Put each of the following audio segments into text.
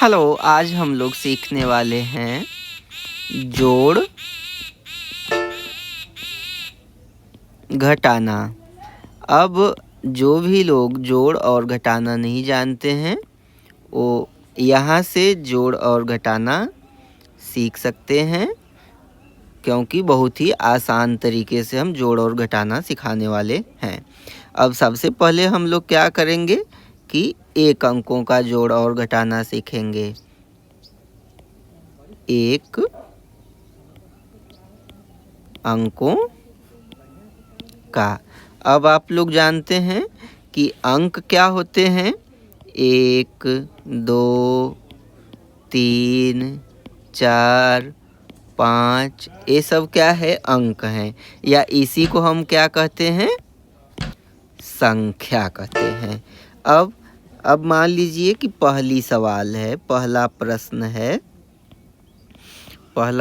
Hello, आज हम लोग सीखने वाले हैं जोड़ घटाना। अब जो भी लोग जोड़ और घटाना नहीं जानते हैं वो यहाँ से जोड़ और घटाना सीख सकते हैं, क्योंकि बहुत ही आसान तरीके से हम जोड़ और घटाना सिखाने वाले हैं। अब सबसे पहले हम लोग क्या करेंगे कि एक अंकों का जोड़ और घटाना सीखेंगे। एक अंकों का। अब आप लोग जानते हैं कि अंक क्या होते हैं। 1, 2, 3, 4, 5 ये सब क्या है, अंक हैं, या इसी को हम क्या कहते हैं, संख्या कहते हैं। अब मान लीजिए कि पहली सवाल है, पहला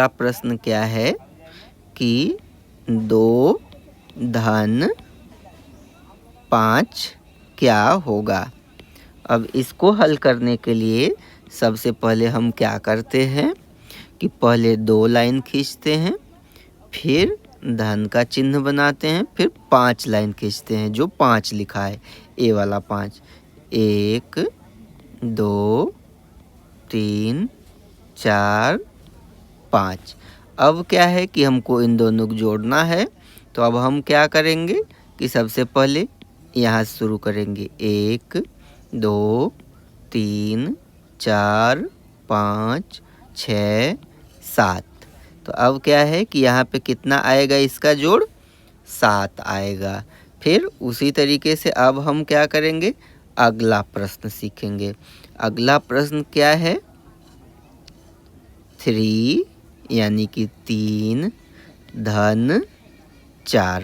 प्रश्न क्या है कि 2 धन 5 क्या होगा। अब इसको हल करने के लिए सबसे पहले हम क्या करते हैं कि पहले 2 लाइन खींचते हैं, फिर धन का चिन्ह बनाते हैं, फिर 5 लाइन खींचते हैं जो 5 लिखा है, ए वाला 5। 1, 2, 3, 4, 5। अब क्या है कि हमको इन दोनों को जोड़ना है, तो अब हम क्या करेंगे कि सबसे पहले यहाँ से शुरू करेंगे। 1, 2, 3, 4, 5, 6, 7। तो अब क्या है कि यहाँ पे कितना आएगा, इसका जोड़ 7 आएगा। फिर उसी तरीके से अब हम क्या करेंगे, अगला प्रश्न सीखेंगे। अगला प्रश्न क्या है, 3 यानी कि 3 धन 4।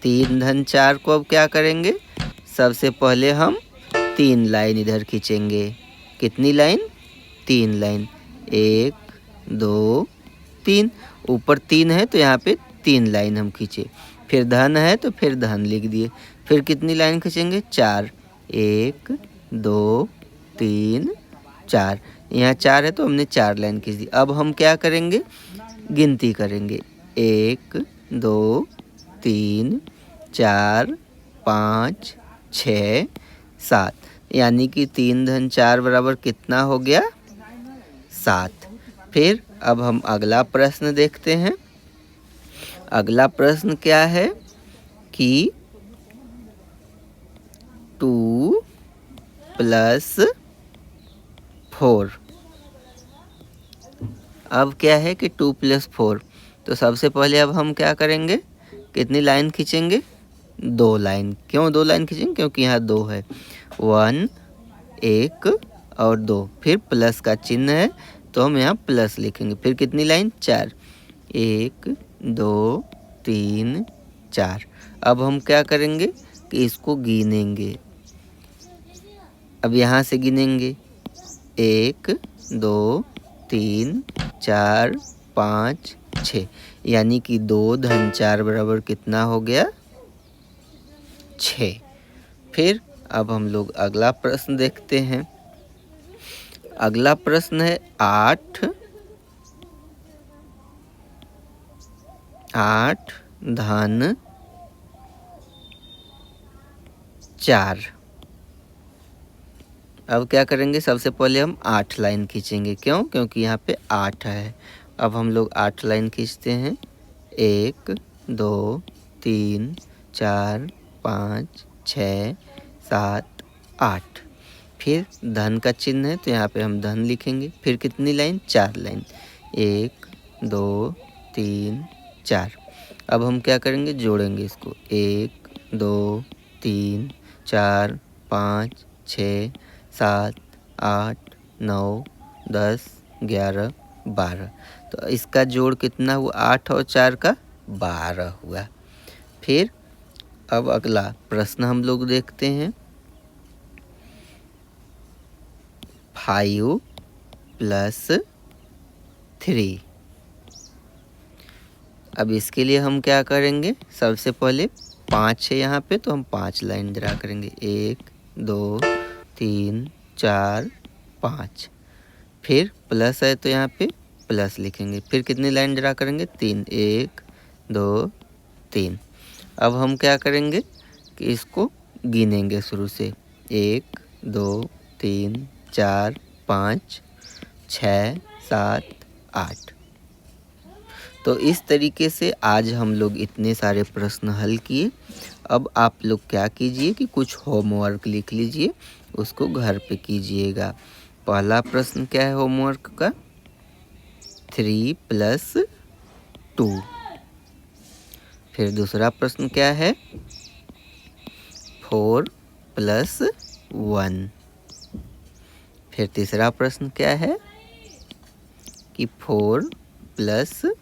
3 धन 4 को अब क्या करेंगे, सबसे पहले हम 3 लाइन इधर खींचेंगे। कितनी लाइन, 3 लाइन। 1, 2, 3। ऊपर 3 है तो यहाँ पे 3 लाइन हम खींचे। फिर धन है तो फिर धन लिख दिए। फिर कितनी लाइन खींचेंगे, 4। 1, 2, 3, 4। यहाँ 4 है तो हमने 4 लाइन खींच दी। अब हम क्या करेंगे, गिनती करेंगे। 1, 2, 3, 4, 5, 6, 7। यानी कि 3 धन 4 बराबर कितना हो गया, 7। फिर अब हम अगला प्रश्न देखते हैं। अगला प्रश्न क्या है कि 2 + 4। अब क्या है कि 2 + 4, तो सबसे पहले अब हम क्या करेंगे, कितनी लाइन खींचेंगे, 2 लाइन। क्यों 2 लाइन खींचेंगे, क्योंकि यहाँ 2 है। 1, 1 और 2, फिर प्लस का चिन्ह है तो हम यहाँ प्लस लिखेंगे। फिर कितनी लाइन, 4। 1, 2, 3, 4। अब हम क्या करेंगे कि इसको गिनेंगे। अब यहाँ से गिनेंगे, 1, 2, 3, 4, 5, 6। यानी कि 2 धन 4 बराबर कितना हो गया, 6। फिर अब हम लोग अगला प्रश्न देखते हैं। अगला प्रश्न है 8 धन 4। अब क्या करेंगे, सबसे पहले हम 8 लाइन खींचेंगे। क्यों, क्योंकि यहाँ पे 8 है। अब हम लोग 8 लाइन खींचते हैं। 1, 2, 3, 4, 5, 6, 7, 8। फिर धन का चिन्ह है तो यहाँ पे हम धन लिखेंगे। फिर कितनी लाइन, 4 लाइन। 1, 2, 3, 4। अब हम क्या करेंगे, जोड़ेंगे इसको। 1, 2, 3, 4, 5, 6, 7, 8, 9, 10, 11, 12। तो इसका जोड़ कितना हुआ, 8 और 4 का 12 हुआ। फिर अब अगला प्रश्न हम लोग देखते हैं। 5 + 3। अब इसके लिए हम क्या करेंगे, सबसे पहले 5 है यहाँ पे तो हम 5 लाइन ड्रा करेंगे। 1, 2, 3, 4, 5। फिर प्लस है तो यहाँ पे प्लस लिखेंगे। फिर कितनी लाइन ड्रा करेंगे? 3, 1 2 3। अब हम क्या करेंगे कि इसको गिनेंगे शुरू से। 1 2 3 4 5 6 7 8। तो इस तरीके से आज हम लोग इतने सारे प्रश्न हल किए। अब आप लोग क्या कीजिए कि कुछ होमवर्क लिख लीजिए, उसको घर पे कीजिएगा। पहला प्रश्न क्या है होमवर्क का? 3 + 2। फिर दूसरा प्रश्न क्या है? 4 + 1। फिर तीसरा प्रश्न क्या है कि 4 +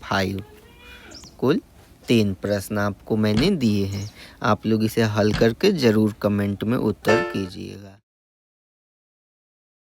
5। कुल 3 प्रश्न आपको मैंने दिए हैं। आप लोग इसे हल करके ज़रूर कमेंट में उत्तर कीजिएगा।